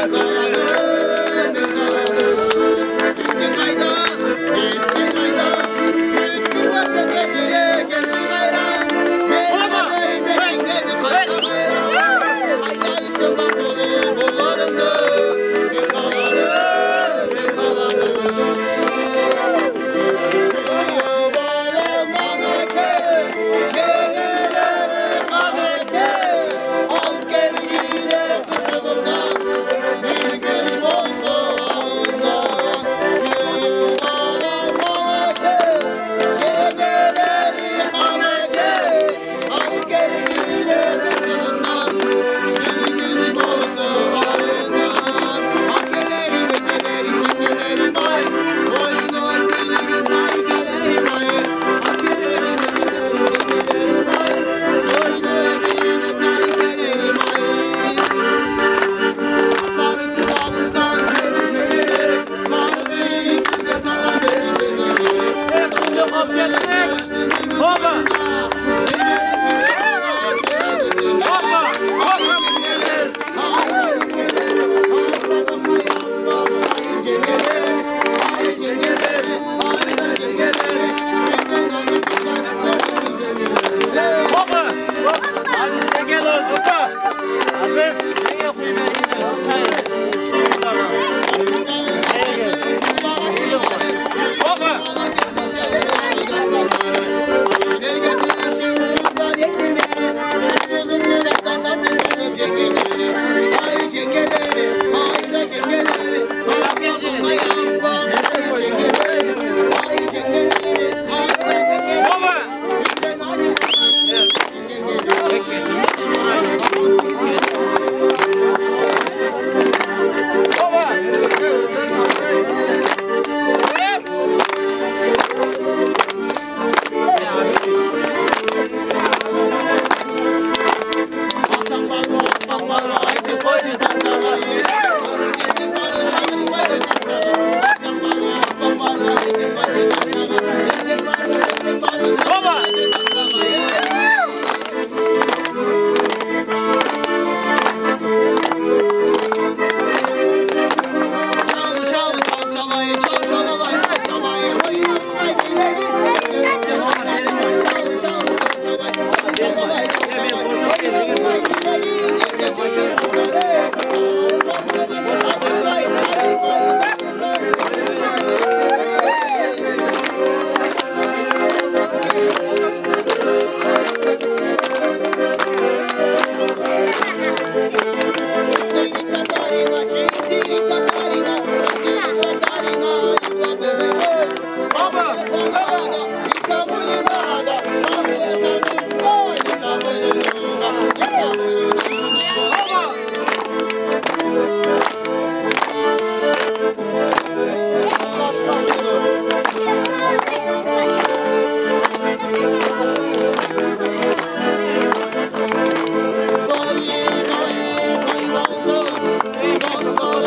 Vay vay vay vay vay vay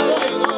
vay vay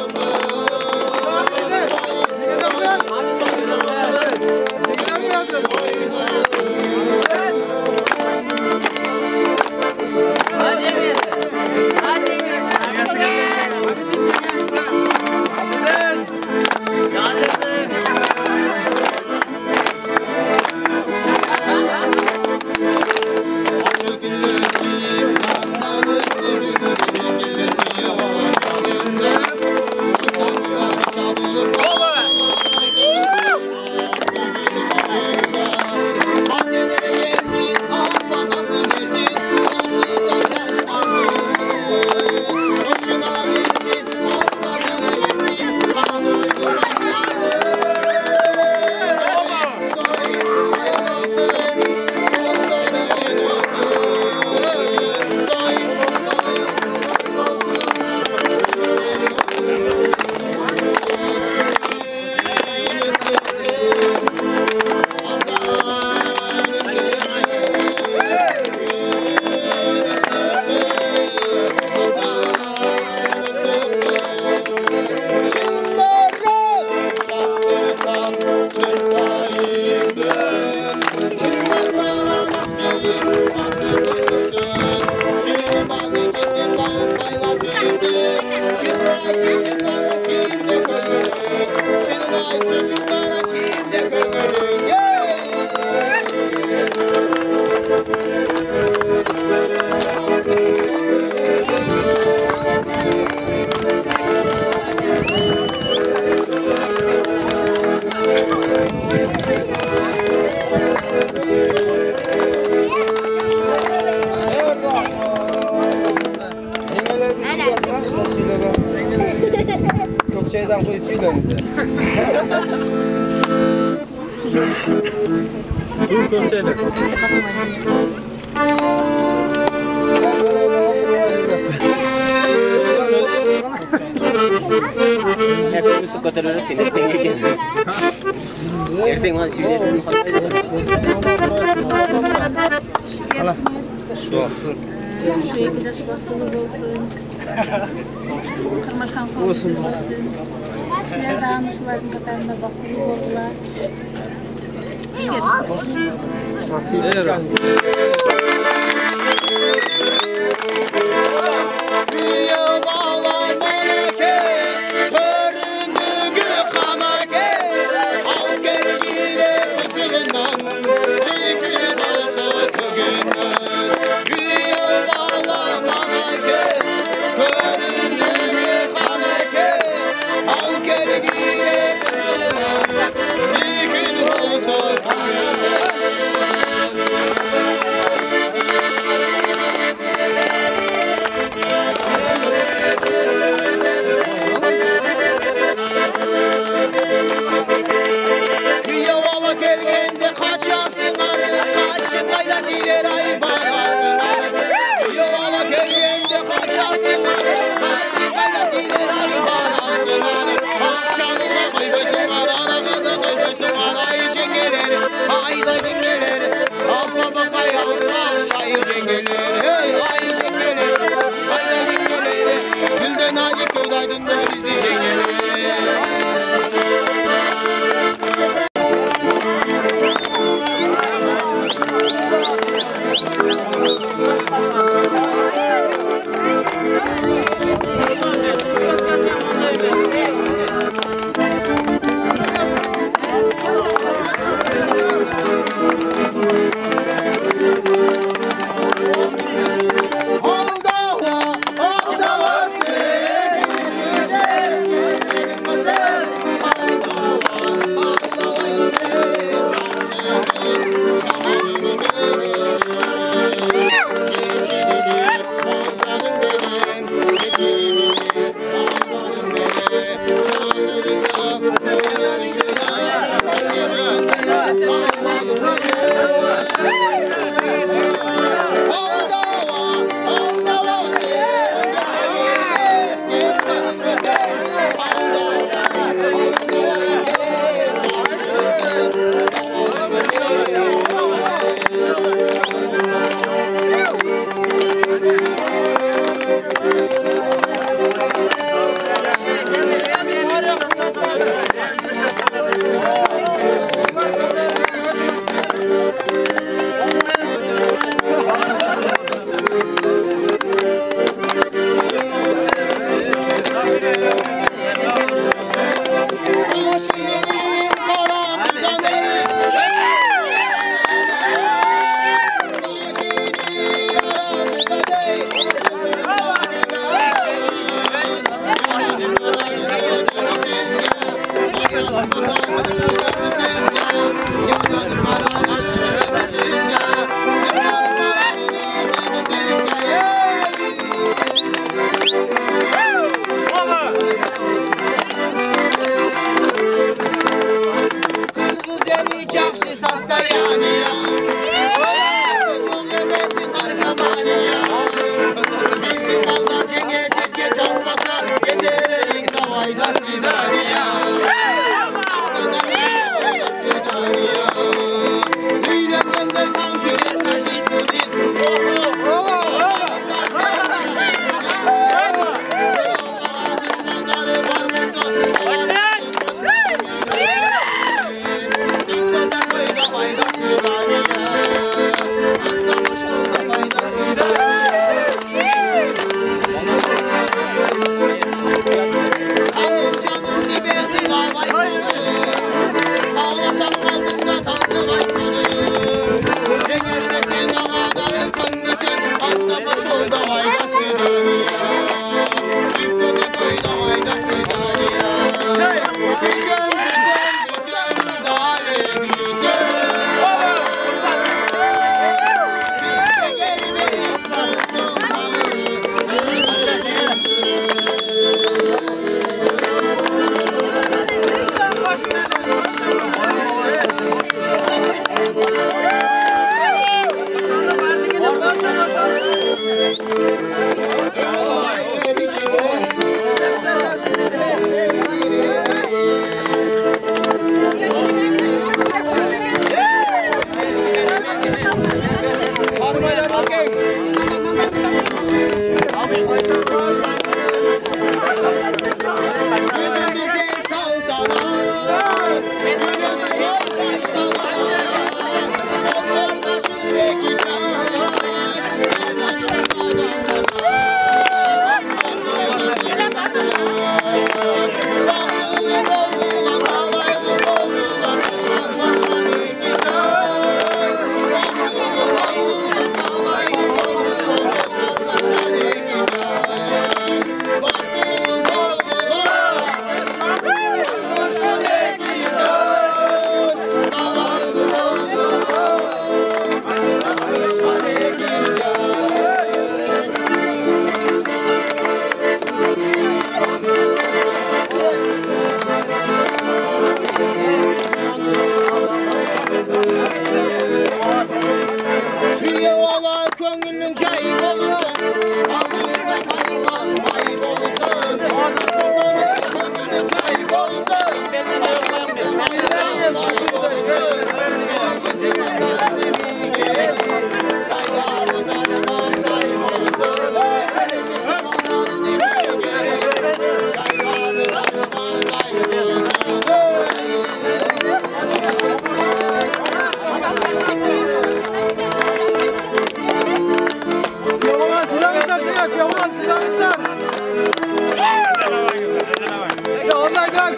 Çok şeyden koyucuyla bize. Hepimiz su katarları peneteye geldi. Erteng mal şiirlerini Şu yaş baktığınız olsun. Kırmaşan olsun. Sizler dağınışların katarında baktığınız oldular.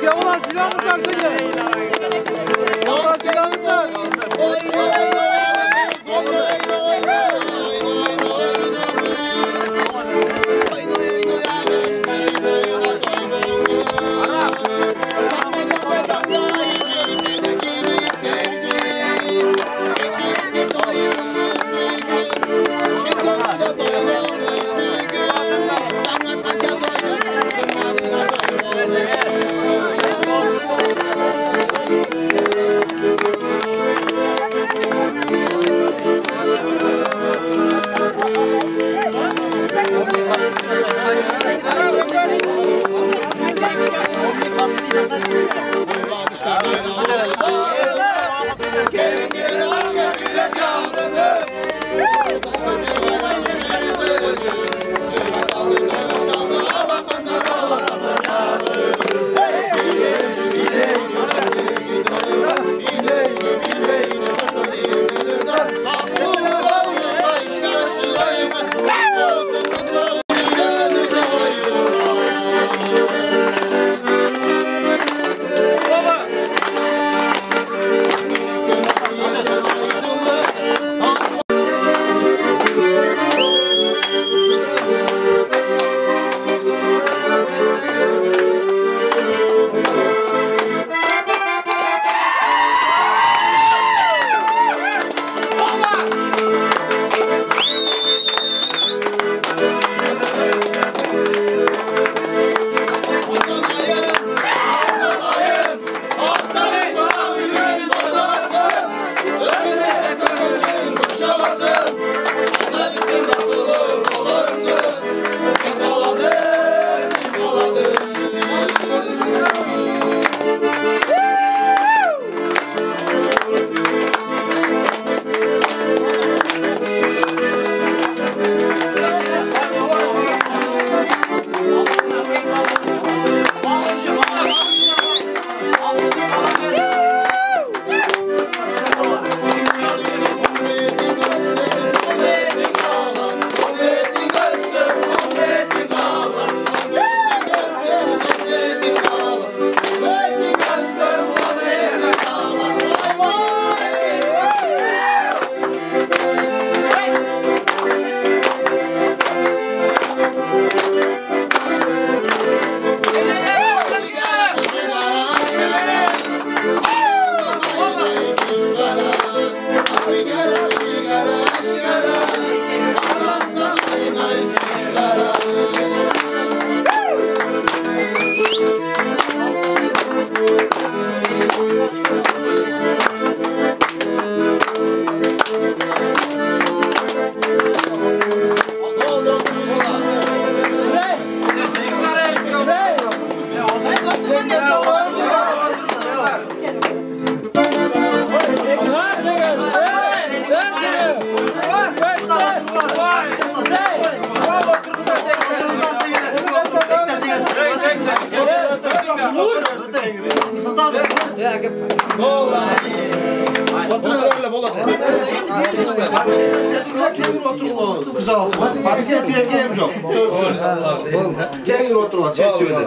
Yavalan silahımız var şimdi. Yavalan silahımız var.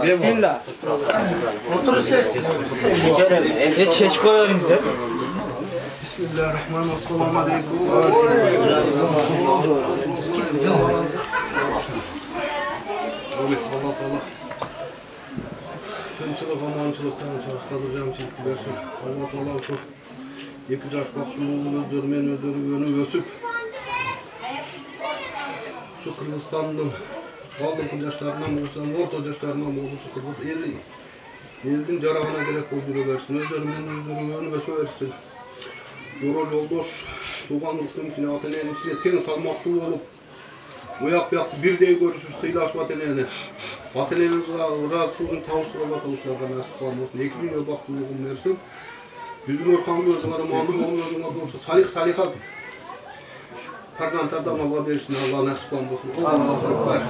Bismillah. Çeşit koyarız da. Bismillahirrahmanirrahim. Assalamu alaikum. Tinchlik, omonchilikdan saqlab jamchilikni bersin. Alloh taolo shu iki yosh baxtli o'zlarimen o'zlari o'sib şu Kırgızistan'dan aldığım yaşlarından olsam, orta yaşlarından olursa Kırgız elin carağına gerek olduğunu versin. Özlerinden ve söylesin. Yoral yoldaş, doğanlıktın içine ateneğin içine ten salmaklı olup uyak yaktı bir de görüşüp sıylaşma ateneğine. Ateneğin razısızın tavuşlara basalışlardan nasip olmasın. 2 milyon baktığını versin. Yüzün orkanlı özüne mamın onun özüne doğrusu salih Parlamentarda Allah versin, Allah nasip olmasın. Allah'a var.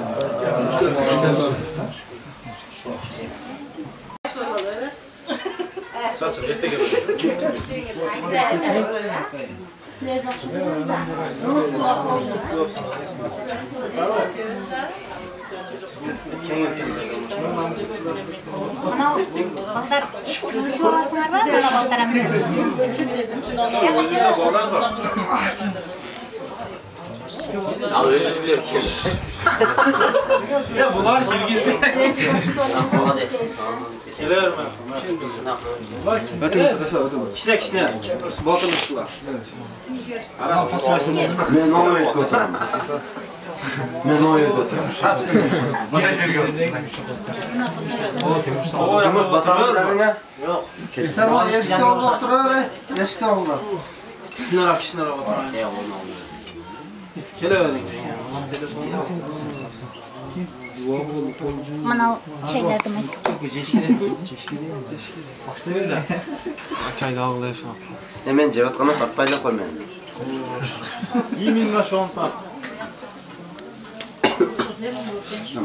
Saçın, ette geliyor. Sizler de okşuyorsunuz da. Bunu suak olmuyorsunuz. Ana Balдар çalışıp olasınlar var mı? Baldaram. Al özür dilerim ki. Ya bunlar Kirgiz mi? Sana desin. Gelir mi? Kişine kişine. Baltan uçtular. Men oy ko'taraman. Men oy ko'taraman. Yumuş batamlarına. Yok. Sen o eşikte oldu oturuyor. Eşikte oldu. Kişinler kişinler var. Ne olmalı? Gelir mi? Mana çaylar demek. Çayda ağlayış var. Hemen cevaplarına tatbayla koymayın. Yemin var şu an tam.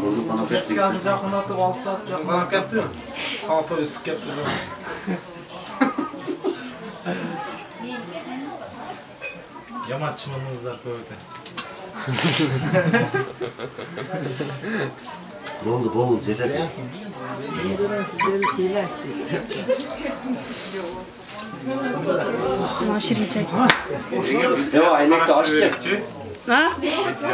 Bozuk bana Sen çıkarsın çakını atıp alsa çakını yaptın mı? Salto sık yaptın. Yaman çımınız var böyle. Doldu cezet. Şirin çay. Yo aynekte açacak. Ha? Yemekten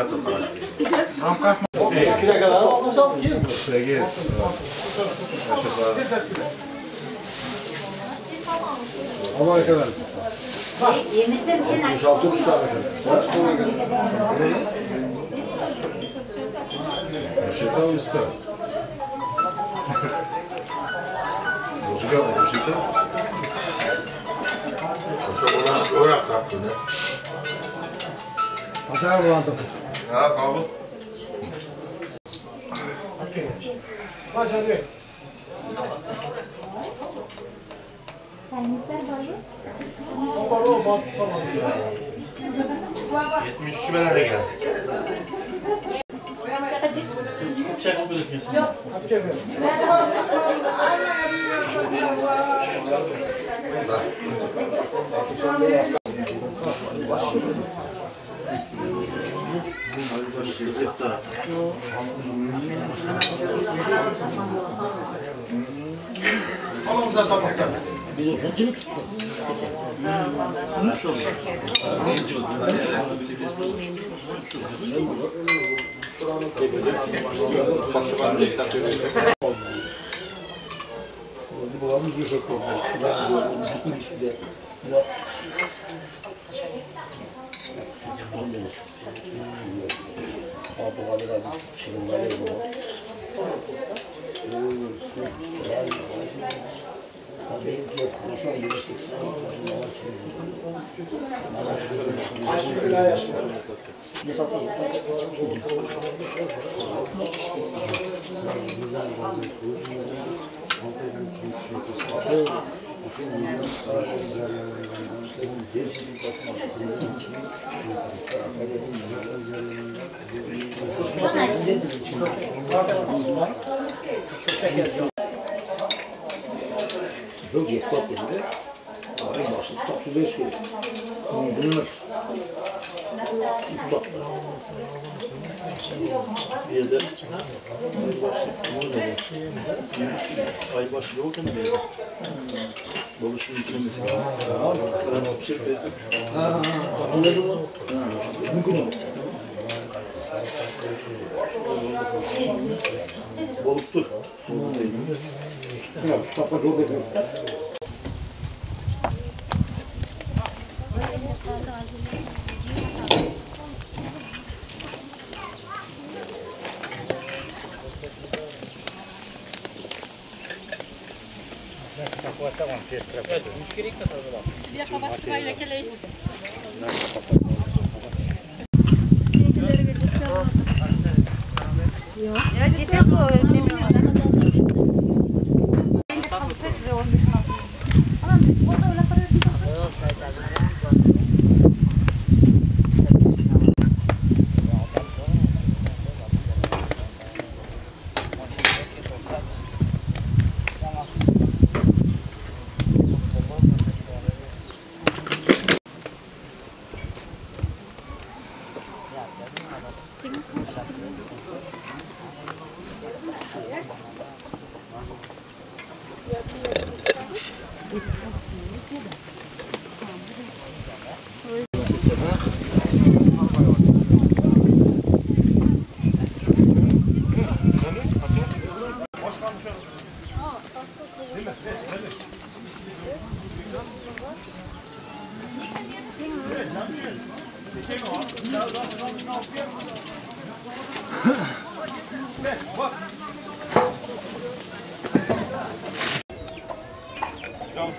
Orak kaptı ne? Atar bulandı. Ha kabul. Yetmiş bana da geldi. Çok yetki yapıyordu. Ay başlı tatlı bir şey. Bunlar. Bak. Bir de ay başı yok mu? Boluşun içinde. Anladın mı? Mümkün. Boluktur. Papa doğru dedi.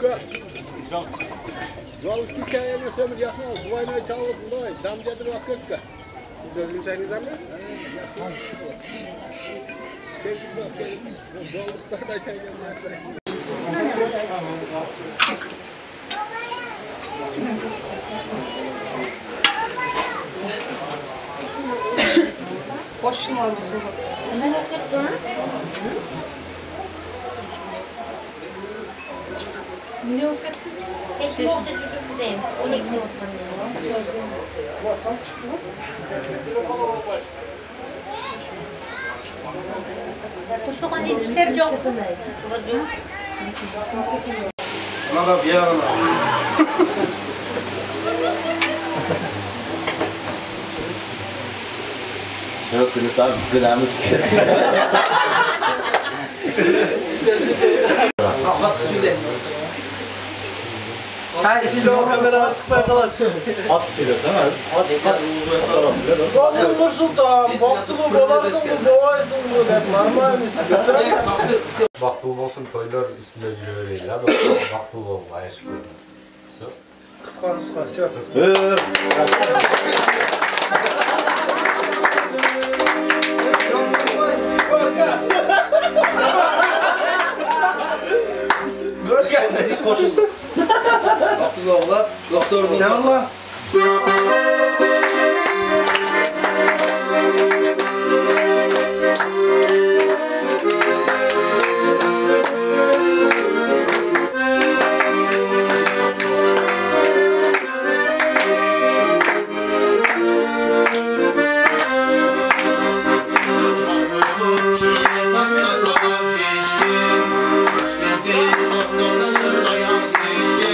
Köpek. Yalnız hikaye sömür yaşına duvayla çalıp bunday. Damcadır vakıtka. Siz dövülseniz mi? Sevgili bak, yalnızlar da çaylar. Boşluğum oldu. Ne yaptın? Ne yaptın? Hiç mi olsa çocuk değil. O ne ki Kuşuğun yetiştir çok. Buna da bir yana. Yok kız abi gıdamı sıkıyor. Çay şimdi o kamera çıkmaya kalan. At tutuyorsan az. Basın Nur Sultan, baktılı bolasın mı, boğaysın mı der. Marmara mısın? Baktılı olsun toylar üstünde yürüyor ya. Baktılı olsun aşk. Kıskan kıskan, söyle. Biz koşulduk. Abdullah doktorun. Ne Allah? Dayan geçti,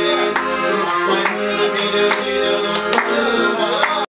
bakmayın dile dile dostlarıma.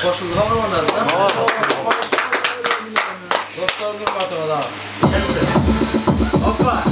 Koşuldu havalamanlar da. Doktor durmadı o da. Hoppa.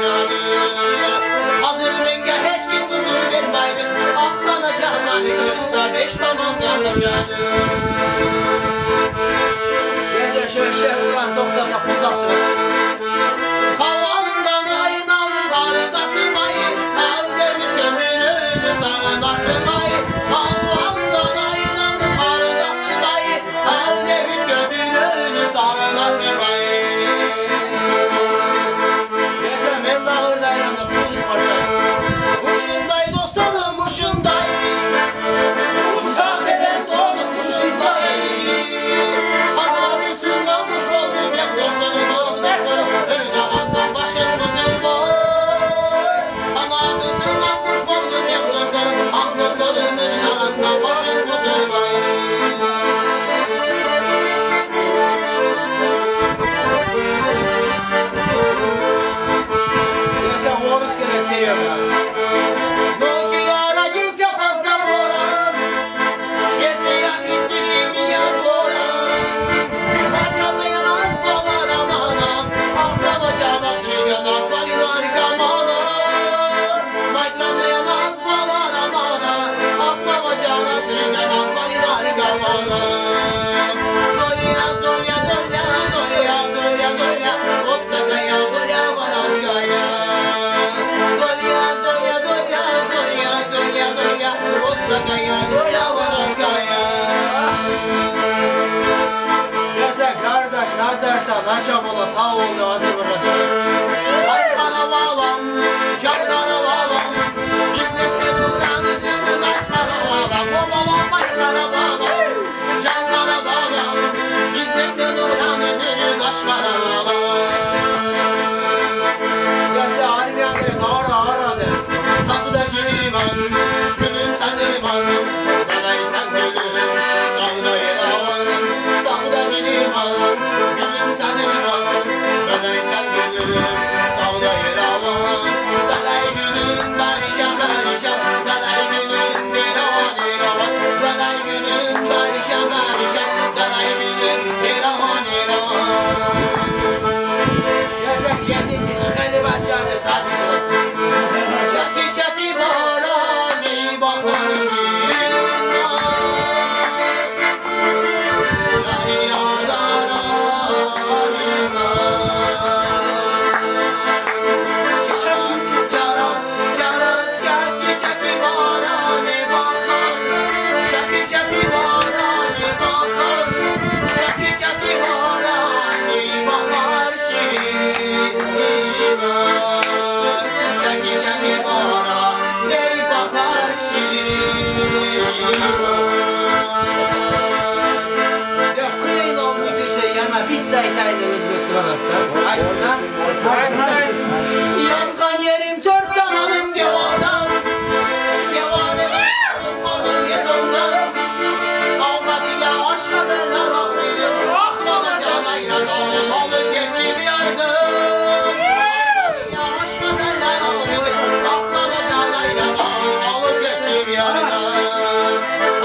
yaşadı. Hazır renge hiç kim huzur vermeydi. Aklanacağım hani ölsa beş tamam yaşadı. Gece şöyle vuran doktor kapızaksın. Havanından ayın alın karıdasın ayı. Al dedim gömülünü sağınasın ayı. Havanından ayın alın karıdasın ayı. Al dedim gömülünü sağınasın ayı. Neyse ben dağırdayım da polis başlayayım. Uşunday dostlarım uşunday. Uçak eder doğdum uşunday. Anadolu'sun kalmış oldum hep dostlarım dostlarım. Öyle anlam başım bunlar var. Anadolu'sun kalmış oldum hep dostlarım. Ah dostlarım öyle anlam başım bunlar var. Neyse Horus gene seviyorum ya. Ночью я родился под забором, Четыре я крестили меня гором. Отрадная назвала романом, Ах, Рамаджана, друзья назвали наркоманом. Мать родная назвала романом, Ах, Рамаджана, друзья назвали наркоманом. Доля, доля, доля, доля, доля, доля, Вот такая доля воровская. Доля, доля, доля, доля, доля, доля, Вот такая доля воровская. Neyse kardeş ne dersen açam ola sağ ol da hazır bırakacağım. Ay karavalam, can karavalam, Biznesmen uğranı düzgün aç karavalam. Babalam ay karavalam, can karavalam, Biznesmen uğranı düzgün aç karavalam. Neyse Armiyan direkt aradı. Kapıda cilivan, gülüm sen liman, Demek sen gülüm, dağda yer avan. Kapıda cilivan, gülüm sen liman, Demek sen gülüm, dağda yer avan. Dalay gülüm, barışam, barışam, Dalay gülüm, bir avan, bir avan. Dalay gülüm, barışam, barışam, Dalay gülüm, bir avan, bir avan. Neyse kendince çıkalı bahçede tacışın. Çaki çaki barani bakar şirinler. Yani yağdan Çaras, çaras, çaras, çaki çaki barani bakar. Çaki çaki barani bakar. Çaki çaki barani bakar şirinler. Çaki çaki barani bakar şirinler. Ya kıyın olmuş işte yana bitti aytaydı Özbekistan'da. Açsın ha. Yankan yerim dört tamanım devadan. Devanım kalın yetimden. Avladıya aşk hazırlar ağrıyım. Aklanacağım aynadan alıp geçip yardım. Avladıya aşk hazırlar ağrıyım. Aklanacağım aynadan alıp geçip yardım.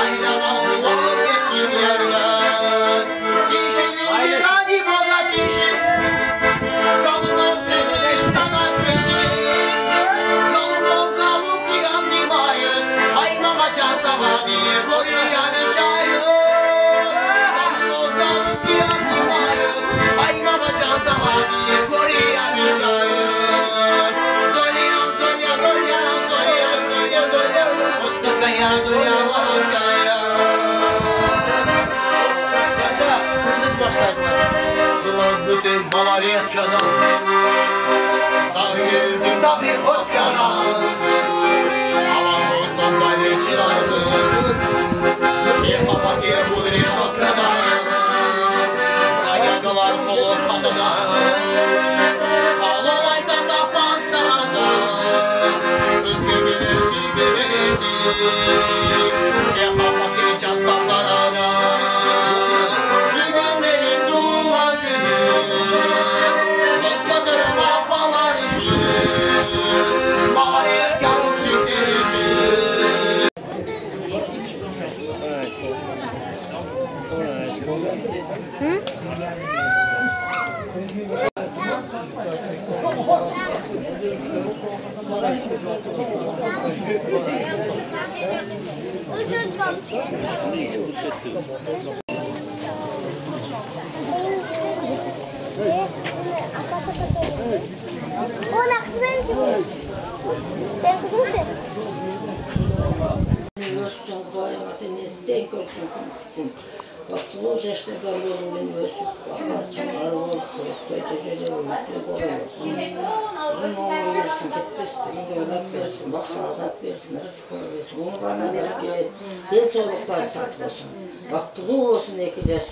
Aynadan alıp geçip yardım. Dişilidir hadi bana dişil. Yolumum senin sana kreşin. Yolumum kalıp yıkan dimayın. Ay mama can sana diye koruyan şair. Yolumum kalıp yıkan dimayın. Ay mama can sana diye koruyan şair. Dolya, dolya, dolya, dolya, dolya, dolya. Ottakaya dolya varasaya. Mesela kırmızı başlaydılar. Sıvır bütün malaryatkadan. Dağ girdim da bir hotkadan. Aman olsam böyle çıraylı. Yıkamak yer bu bir şotkadan. Ayaklar kolu katıdan. Ağlamay da tapasada. Üzgü birisi birisi. Yıkamak için sallarada. Bugün benim doğma günüm. Dostlarım apalar için. Maliyet yağmur şekeri için. O nakti benim gibi. Ben kızımı çekeceğim. Üniversiteden dayanatı nesden gördüm. Baktım o yaşta kalıyorum üniversite. Akarçalar olup, koyup, olup, uzun oğlu versin, gitmesin, devlet versin, bak sağdat versin, rızkı versin. Onu bana verip ben soğuklar satmasın. Baktım olsun ekeceğiz.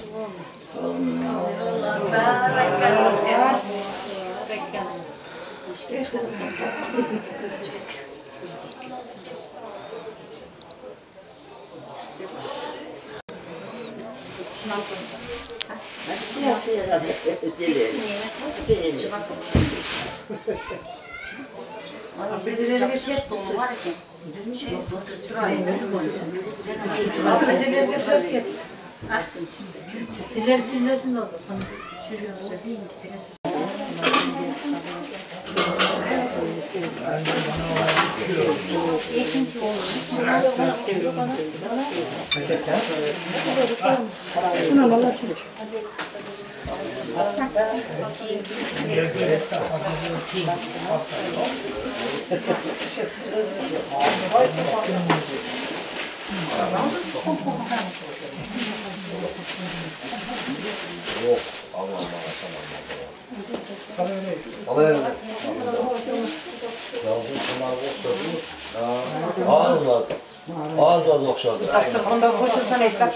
Siller süllesin oldu. Az okşadı. Ondan koşursan etap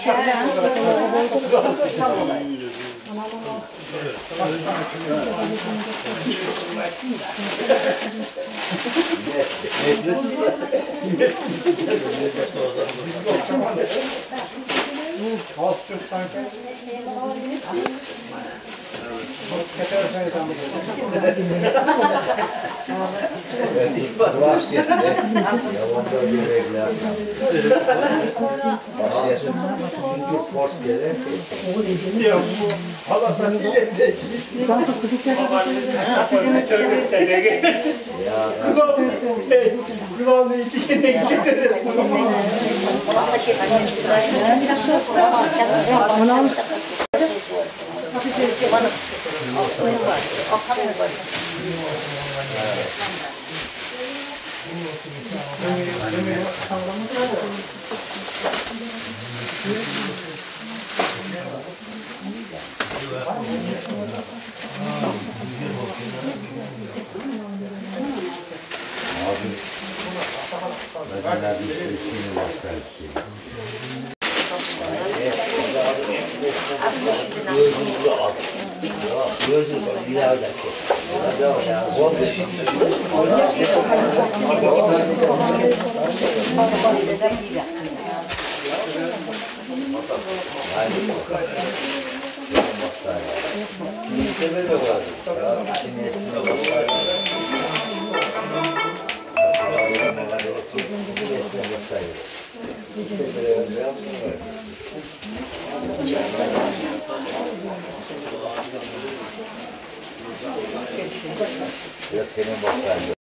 Biraz senin başlarında.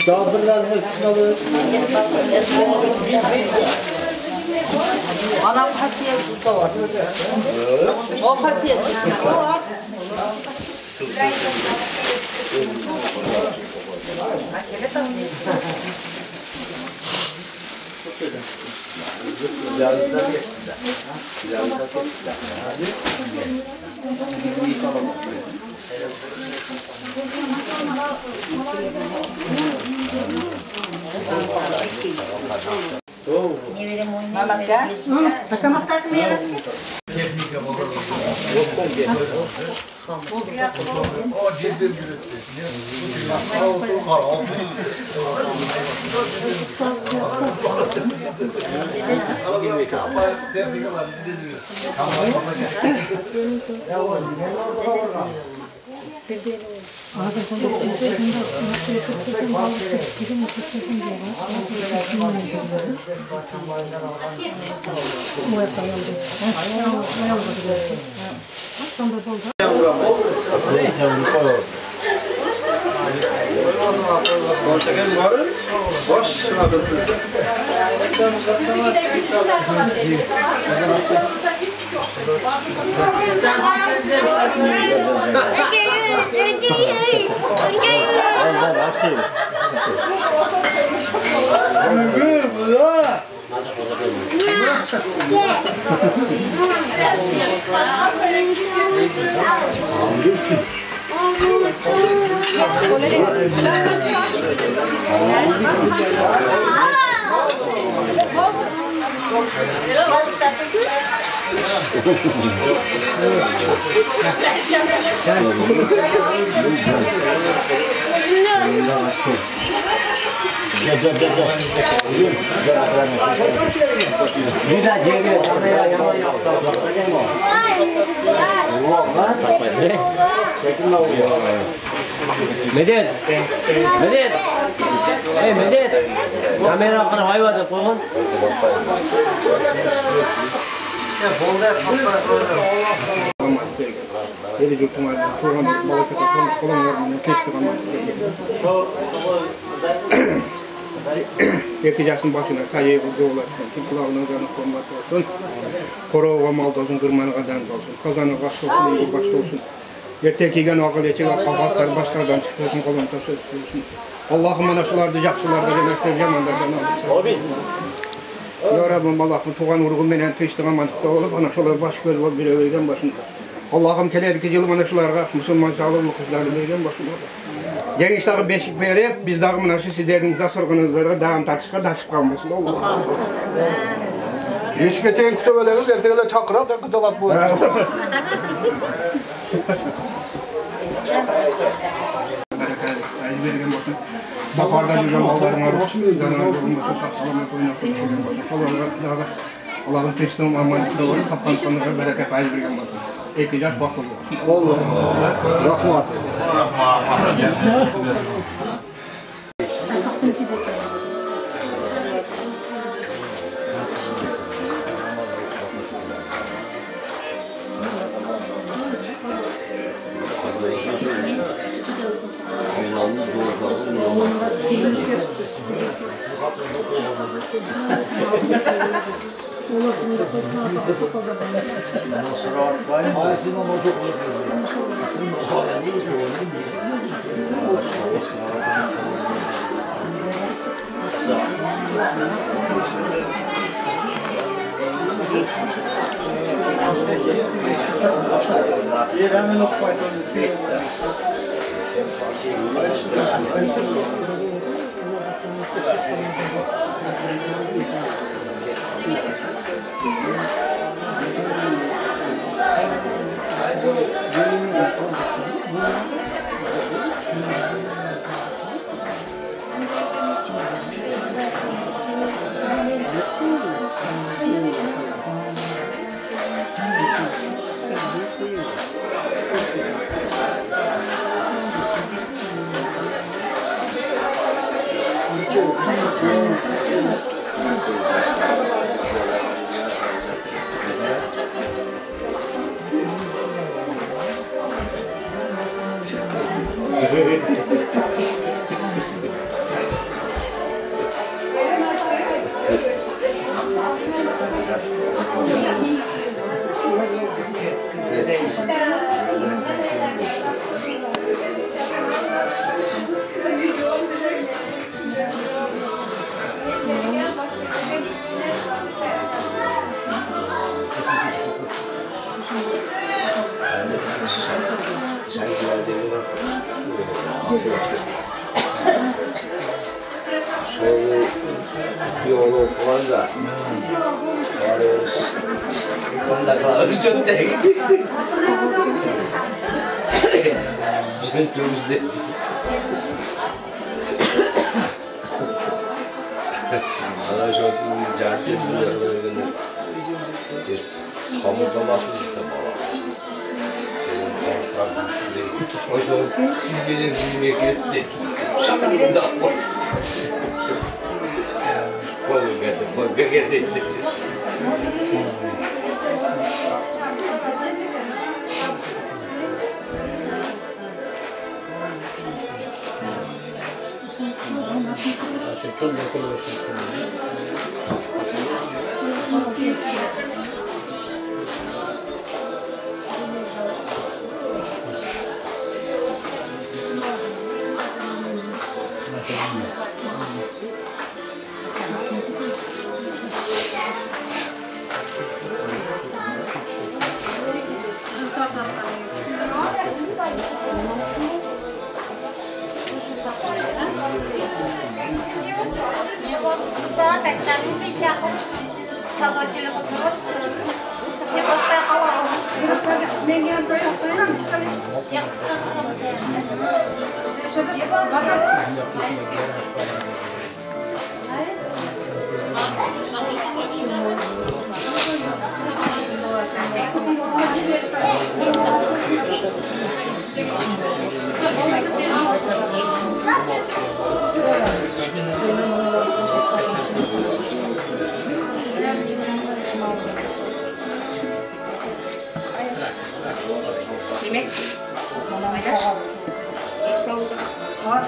Dağlarla hepsini alır. Anam hasiye burada var. O hasiye. Medet! Medet! Hey Medet! Kamera arkana hayvanı koyun. Eli juttumaan tuohon valokata kolon varmaan keskirannan. Ekeceksin başına kayayı dolaşsın, kulağına kanı konmak olsun. Korova mal olsun, kırmanı kadar olsun. Kazanı başta olsun, iyi başta olsun. Ertekigen akıl etcek, akabatlar başlardan çıkıyorsun, kolon taşı tutuyorsun. Allah'ım anasılarda, jaksularda, demekler, zamanlardan almışsın. Ya Rabbim Allah'ım tuğan urgun menen tüyüştüğün mantıkta olup, anasılar baş göz ol bir öveyden başında. Allah'ım kelebiki yılım anasılarga, Müslüman sağlıklı kızlarını vergen başında. Gençleri beşik verip, biz dağı mınası sizlerin dasırgınızlara dağın tartışka dasıp kalmasın. Allah'ım. Hiç geçen kütübelerimiz ertegeler çakıra da kıtalat bu. Bakardan yüzden mallarına Allah'ın teslim amanetinde olun, kaptan sonuna bereket ayı bir gün bakın. Ekeceğiz bakın. Allah'ım. Rahmat. Monza. Onda kılavuz çok tek. Ben sonuçta. Allah şu an cahil ediyor. Hamurlamasın işte baba. O zaman siz gelirsiniz bekletti. Şaka da var. Koy getirdi. Bana tekrar bir yakın çalar telefonu açıyor. Ne bakmaya kalalım. Ne geldi şapkayla mı? Ya kısa Yemek. Paylaş. At.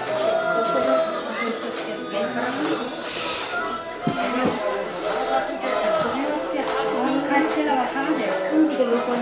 Kaliteli var tamam ya. Şöyle koy.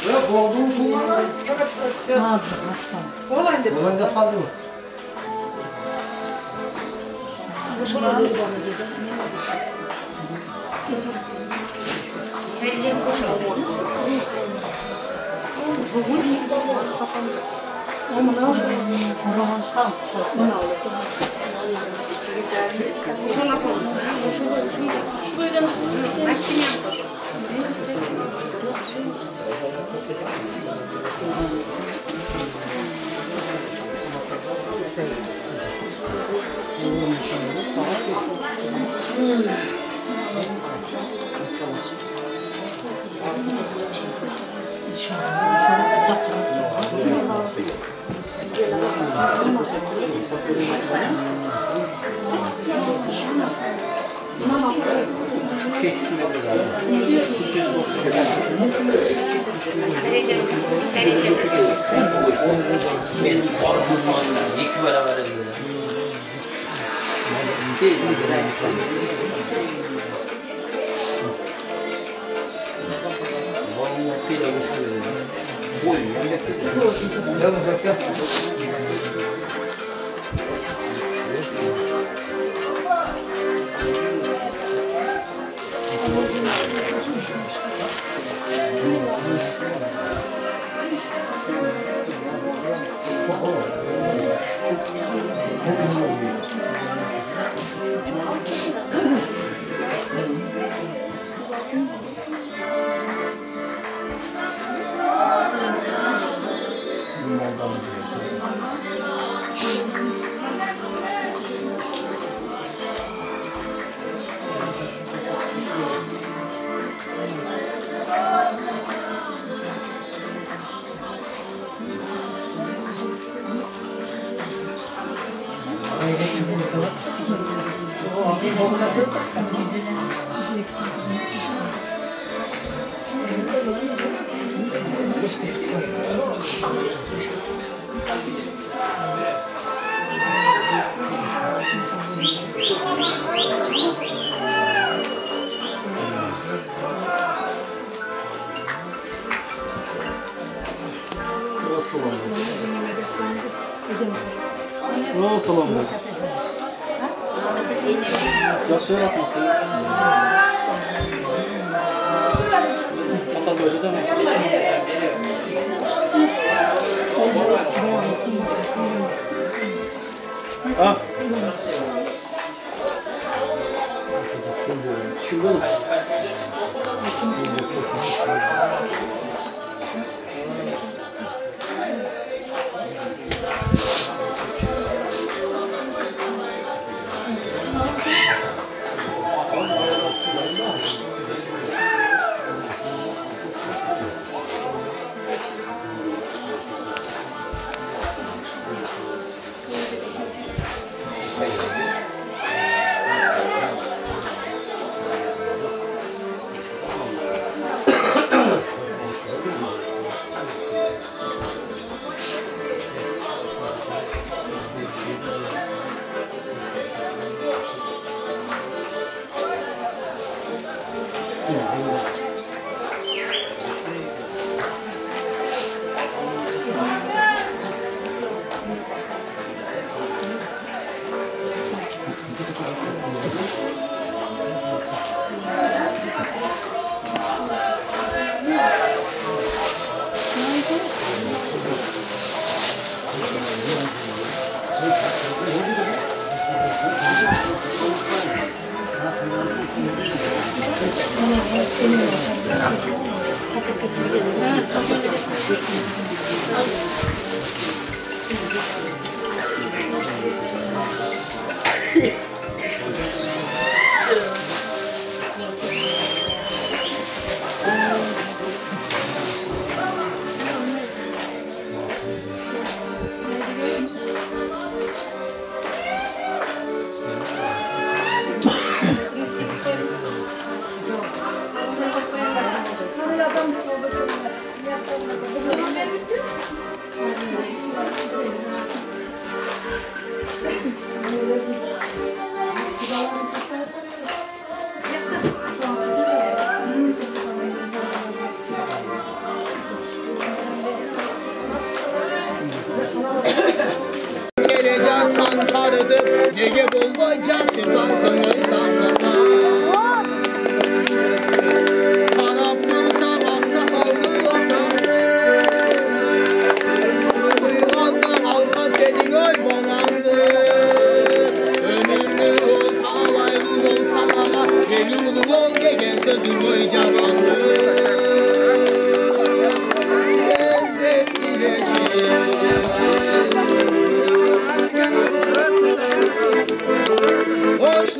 Yok, olduğum kullanma. Olayında kaldı mı? Nege bulmayacak şu saldım oysam kasa Harap dursam aksak oldu otandı Sığdığında halka dedin oy bolandı Önümlü ol kalaylı olsan ama Geliyordum ol gegen sözüm oy camandı Gezdim ileçim Hoş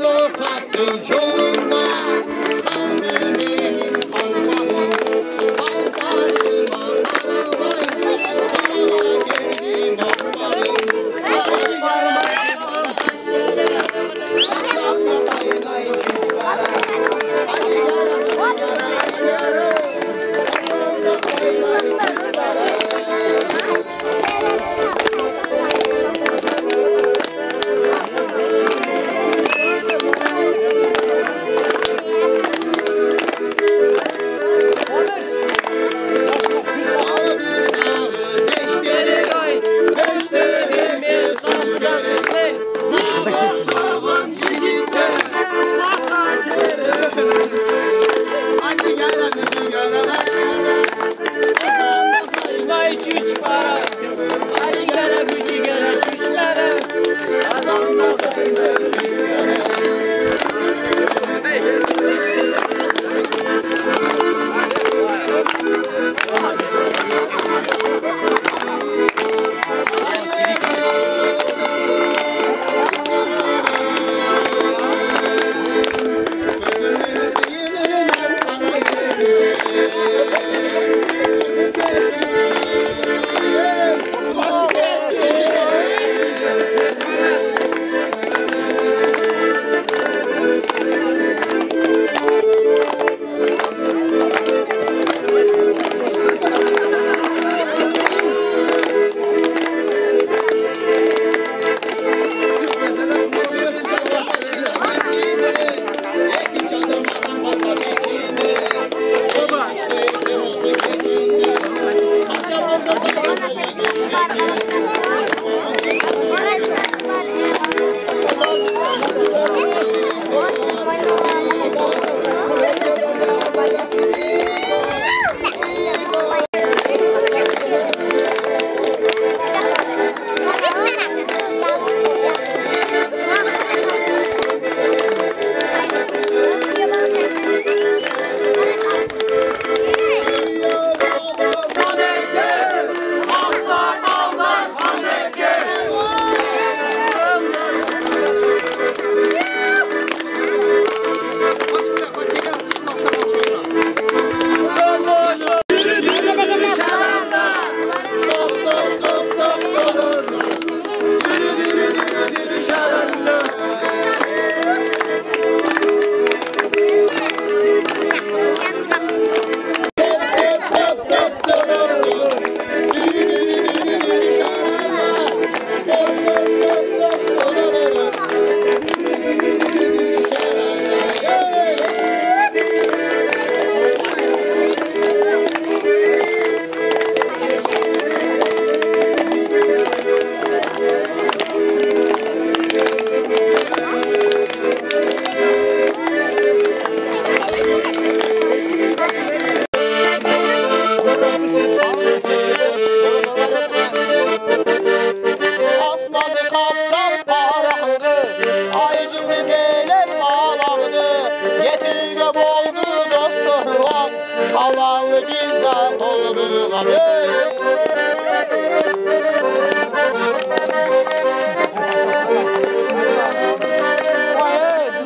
Havalı bizden koluna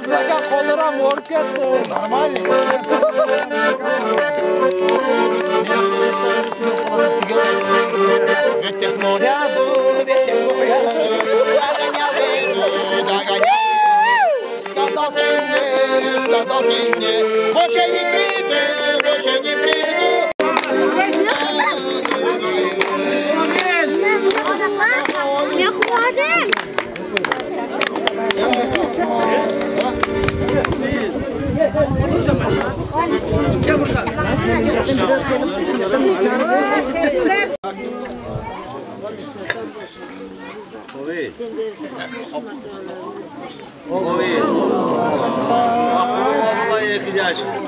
Zaten kollara mork etti. Normal. Ветер молоду, догонял. Сказал ты мне, больше не приду, больше не приду. Я ходим.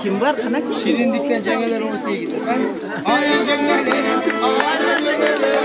Kim var kanak? Şirindikten cengeler olmuş diye güzel. Ay cengeler, ay cengeler.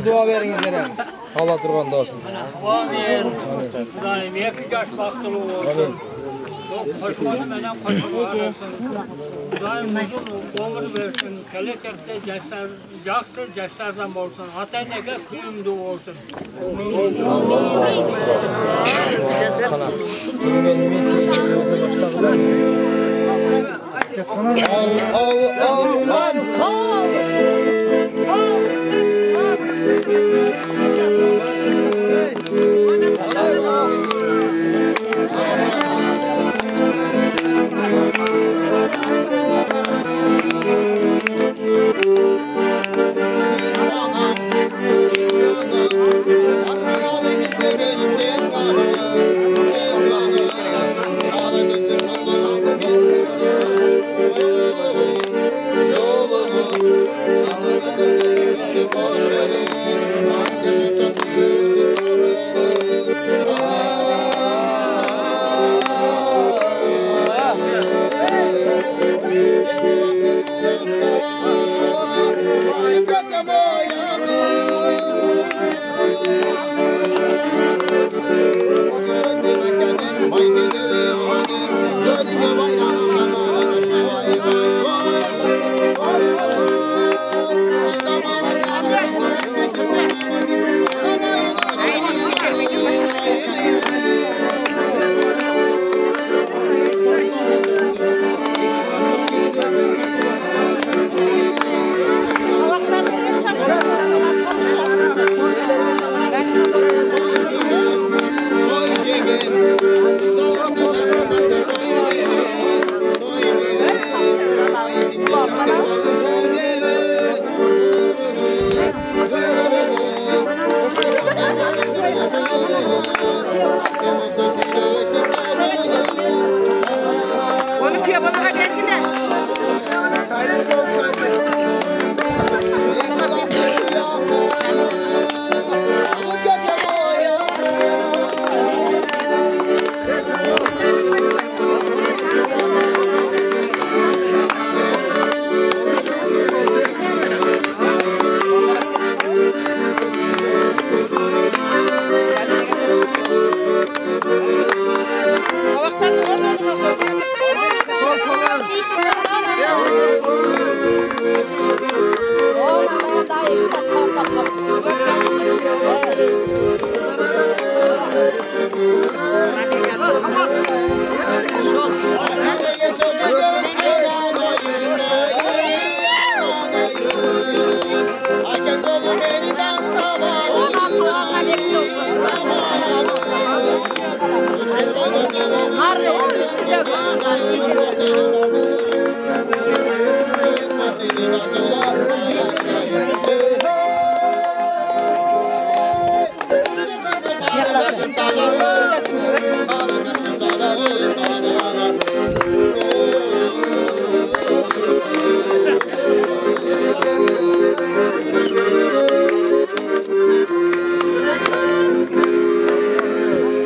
Dua veriniz yine. Allah durgan olsun. Dua ver. Daim 2 yaş baktılı olsun. Koşmalı menen koşmalı olsun. Daim uzun ömür versin. Gelecekte yaxşı cəsərdən olsun. Ata-enəyə kıyımdı olsun. Aman sağ ol.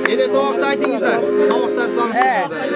Yine doğakta aytыңыздар. Doğaktar tanıştırdı.